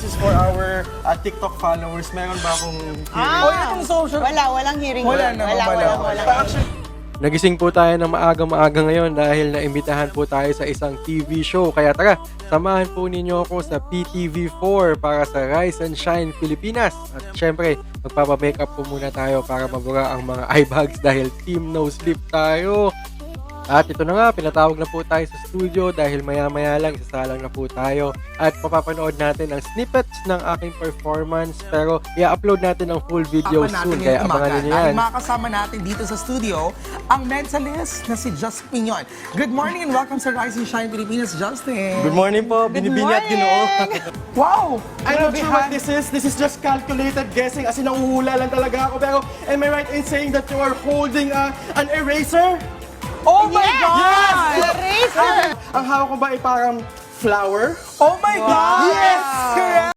this is for our TikTok followers. Meron ba akong Itong social. Walang hearing. Wala naman, wala. Nagising po tayo ng maaga-maaga ngayon dahil naimbitahan po tayo sa isang TV show. Kaya tara, samahan po ninyo ako sa PTV4 para sa Rise and Shine Pilipinas. At syempre, magpapamakeup po muna tayo para mabura ang mga eye bags dahil team no sleep tayo. At ito na nga, pinatawag na po tayo sa studio dahil maya-maya lang isasalang na po tayo at papapanood natin ang snippets ng aking performance pero i-upload natin ang full video soon kaya abangan niyo yan. Makakasama natin dito sa studio ang mentalist na si Justin Piñon. Good morning and welcome sa Rise and Shine Pilipinas, Justin. Good morning po, Binibini at Ginoo. Wow! I'm not sure what this is. This is just calculated guessing as in nanguhula lang talaga ako. Pero am I right in saying that you are holding an eraser? Oh my God! Yes! Eraser! Ang hawak ko ba ay parang flower? Oh my God! Yes! Correct!